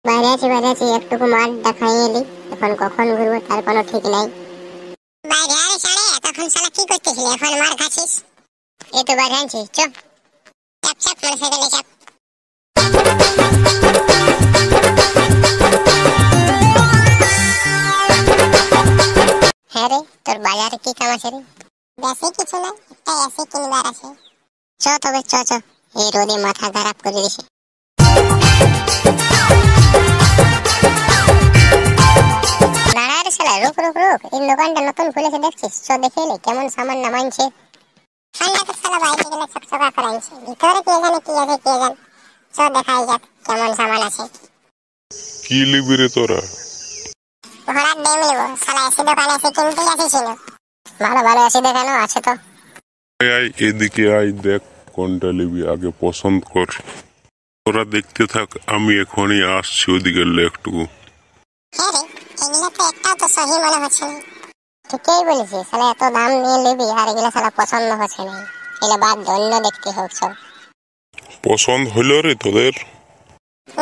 বাইরে আছি একটুকু মাঠ দেখাই এলি, এখন কখন ঘুরবো তার কোনো ঠিক নাই। বাইরে আরে সাড়ে এতক্ষণ শালা কি করতেছিলি, এখন মার খাচ্ছিস? এই তো বাইরে আছি, চপ চাপ চাপ মোটরসাইকেলে চাপ। হ্যাঁ রে, তোর বাজারে কি কাম আছে রে? বেশি কিছু না, একটা এসি কিনবার আছে। চ তবে চ চ, এই রোদে মাথা খারাপ করে দিছে। দাঁড়া রে শালা, রুক রুক রুক, এই দোকানটা নতুন খুলেছে দেখছিস? চ দেখে এলে কেমন সামান নামাইছে। ঠান্ডা তো শালা বাইরে গেলে চকচকা করাইছে, ভিতরে কে জানে কি আছে কে জানে। চ দেখাই যাক কেমন সামান আছে। কি লিবি রে তোরা? ঘোড়ার ডেম নেবো শালা, এসি দোকানে এসে কিনতে আসিছিল। ভালো ভালো এসি দেখানো আছে তো। আয় এদিকে আয়, দেখ কোনটা লিবি, আগে পছন্দ কর। তোরা দেখতে থাক, আমি এখনই আসছি ওদিকে একটু। হ্যাঁ রে, এগুলো তো একটাও তো সহি মনে হচ্ছে না। ঠিকই বলেছিস শালা, এত দাম নিয়ে নিবি আর এগুলো শালা পছন্দ হচ্ছে না। এগুলো বাদ অন্য দেখতে হোক সব। পছন্দ হইল রে তোদের?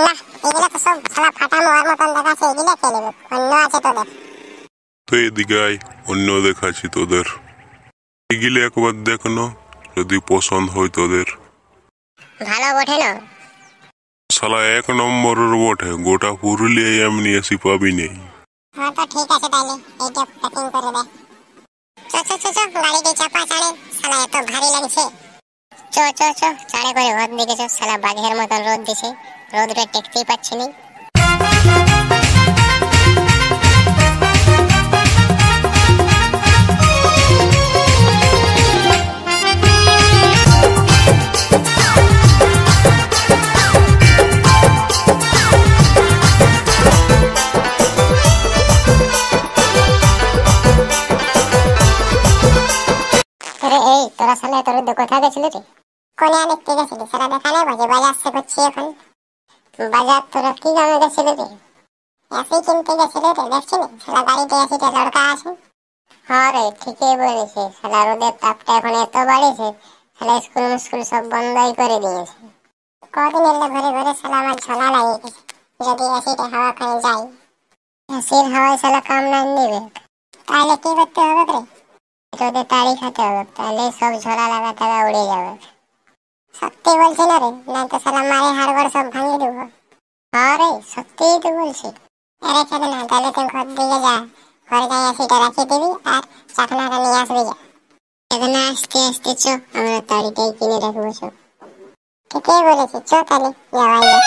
না, এগুলো তো সব শালা ফাটা মোয়ার মতন দেখাচ্ছে, এগুলো কে নেবে? অন্য আছে তোদের? তো এদিকে আয়, অন্য দেখাচ্ছি তোদের। এগুলো একবার দেখ না, যদি পছন্দ হয় তোদের। ভালো বটে না? শালা এক নম্বরের বটে, গোটা পুরুলিয়ায় এমনি এসি পাবি নেই। হ্যাঁ তো ঠিক আছে, তাহলে এইটা প্যাকিং করে দে। চ চ চ চ, গাড়িতে চাপা চাড়ে, শালা এত ভারী লাগছে। চ চ চ, চাড়ে করে ঘর দিকে চ, শালা বাঘের মতন রোদ দিছে, রোদটা টেকতেই পাচ্ছি নি। এই তোরা শালা তোর কোথায় গেছিলি রে? কোনে দেখতে গেছিলি শালা? দেখা নেই বাজে বাজার সে করছি এখন। বাজার তোরা কি গানে গেছিলি রে? এসি কিনতে গেছিলি রে? দেখছিলি শালা গাড়িতে এসিতে লড়কা আছে। হ্যাঁ রে, ঠিকই বলেছিস শালা, রোদের তাপটা এখন এত বাড়েছে, শালা স্কুল সব বন্ধই করে দিয়েছে। কদিন এলে ঘরে ঘরে শালা আমার ঝোলা লাগিয়ে গেছে, যদি এসিতে হাওয়া খাই যাই। এসির হাওয়ায় শালা কাম নাই নেবে, তাহলে কি করতে হবে রে? রোদে তাড়ি খেতে হবে, তাহলে সব ঝোলা লাগা টাকা উড়ে যাবে। সত্যি বলছি না রে, না তো শালা মারে হাড়গোড় সব ভাঙিয়ে দেবো। হ্যাঁ রে, সত্যিই তো বলছি। আরে খেতে না, তাহলে তুই ঘর দিকে যা, ঘরে যাই এসিটা রাখিয়ে দিবি আর চাকনাটা নিয়ে আসবি যা। এখন আস্তে আস্তে চ, আমরা তাড়িটাই কিনে রাখবো সব। ঠিকই বলেছি, চ তাহলে যাওয়াই যাক।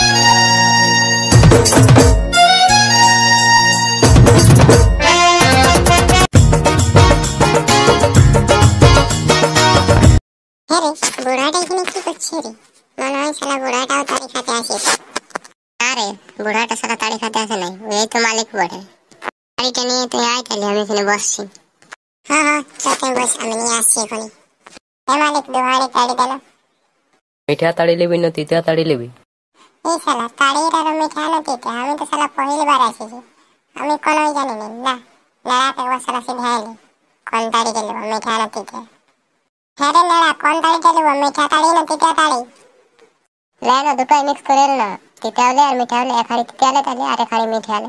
বুড়াটা এখানে কি করছে রে? মনে হয় শালা বুড়াটাও তাড়ি খাতে আসে। আরে বুড়াটা শালা তাড়ি খাতে আসে নাই, ওই তো মালিক বটে। গাড়িটা নিয়ে তুই আয়, তাহলে আমি এখানে বসছি। হ্যাঁ হ্যাঁ চল বস, আমি নিয়ে আসছি এখনই। মালিক দুহারে তাড়ি দিল। মিঠা তাড়ি লিবি না তিতা তাড়ি লিবি? এই শালা তাড়ির আর মিঠা না তিতা, আমি তো শালা পহিলবার আসিছি, আমি কোনোই জানি না। না লড়াতে একবার শালা সিধা এলি, কোন তাড়ি দিল, মিঠা না তিতা? হ্যাঁ রে লড়া, কোন তাড়িটা দেবো, মিঠা তাড়ি না তিতা তাড়ি? লে না, দুটোই মিক্স করে না, তিতা হলে আর মিঠা হলে, এক হাড়ি তিতা হলে তাহলে আর এক হাড়ি মিঠা হলে।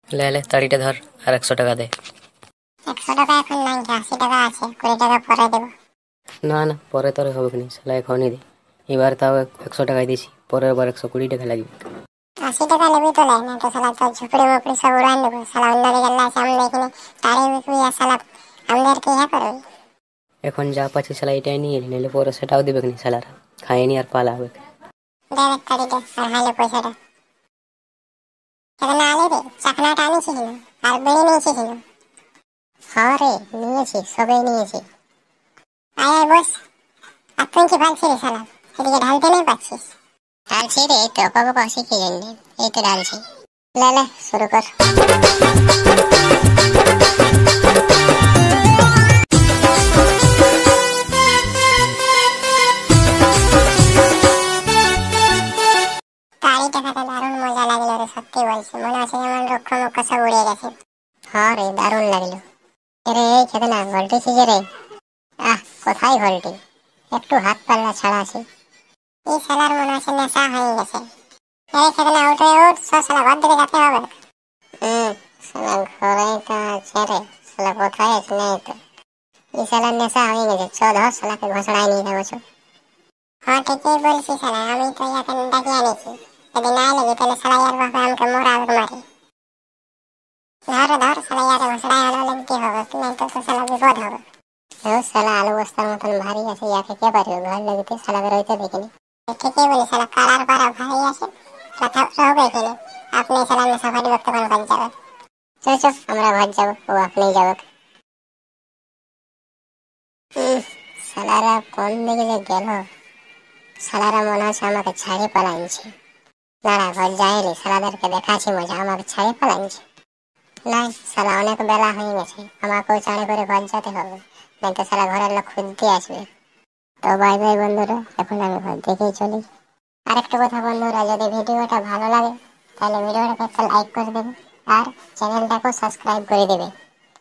লে তাড়িটা ধর আর 100 টাকা দে। 100 টাকা এখন নাই, 80 টাকা আছে, 20 টাকা পরে দেবো। না না, পরে তোরে হবে কিনা, শালা এখনই দে। এবার তাও 100 টাকায় দিছি, পরের বার 120 টাকা লাগবে। 80 টাকা নেবি তো লে, না তো শালা তোর ঝুপড়ি মুপড়ি সব উড়ান দেবো। শালা অন্য দিকে লাশ আমরা এখানে তাড়ি বিক্রি আর শালা আমাদের কি হ্যাঁ করবে? এখন যা পাচ্ছি শালা এটাই নিয়ে এলি, নাহলে পরে সেটাও দিবে কিনা শালারা, খায়নি আর পালা হবে। দেখ তাড়িটা আর হাইলে পয়সাটা। এখানে আলে রে, চাকনাটা আনিছি কিনা আর বেড়ে নিয়েছি কিনা? হ্যাঁ রে নিয়েছি, সবই নিয়েছি। আয় আয় বস। আর তুই কি ভাবছি রে শালা, এদিকে ঢালতে নেই পাচ্ছিস? ঢালছি রে, তো অপা শিখে জন্য এই তো ঢালছি। লে শুরু কর। তাড়িটা খেতে দারুণ মজা লাগলো রে, সত্যি বলছি, মনে হচ্ছে যেমন রক্ষ মক্ষ সব উড়ে গেছে। হ্যাঁ রে দারুণ লাগলো। রে এই খেতে না, ভল্টি শিখে রে। কোথায় ভল্টি? একটু হাত পাল্লা ছাড়া আছে। এই শালার মনে হচ্ছে নেশা হয়ে গেছে। এই খেতে না উঠে উঠ, শালা ঘর দিকে যেতে হবে। শালা ঘরেই তো আছে রে, শালা কোথায় আছে নেই তো। এই শালার নেশা হয়ে গেছে, চ ধর শালাকে ঘোষণায় নিয়ে যাবো চ। হ্যাঁ ঠিকই বলছি শালা, আমি তো ইয়াকে ডাকিয়ে আনিছি, যদি না লেগে তাহলে শালা ইয়ার বাপে আমাকে মোড়া মারি। ধর ধর শালা ইয়ারে ঘোষণায় আনলে কি হবে, নাই তো শালা বিপদ হবে। শালা আলু বস্তার মতন ভারী আছে, ইয়াকে কে পারবে ঘর লাগতে, শালাকে রইতে দেখিনি। ঠিকই বলি শালা কালার পাড়া ভারী আছে, কথা হবে এখানে। আপনি শালা নেশা ভারী করতে কোন কাজ যাবে? চল আমরা ঘর যাবো, ও আপনি যাবো। শালারা কোন দিকে যে গেল, শালারা মনে হচ্ছে আমাকে ছাড়ে পালাইছে। দাঁড়া ঘর যাইনি, শালাদেরকে দেখাচ্ছি মজা, আমাকে ছাড়ে পালাইছে। না শালা অনেক বেলা হয়ে গেছে, আমাকেও চাঁড়ে করে ঘর যেতে হবে, নাই তো শালা ঘরের লোক খুঁজতে আসবে। তো বাই বাই বন্ধুরা, এখন আমি ঘর দেখেই চলি। আরেকটা কথা বন্ধুরা, যদি ভিডিওটা ভালো লাগে তাহলে ভিডিওটাকে একটা লাইক করে দেবে আর চ্যানেলটাকেও সাবস্ক্রাইব করে দেবে।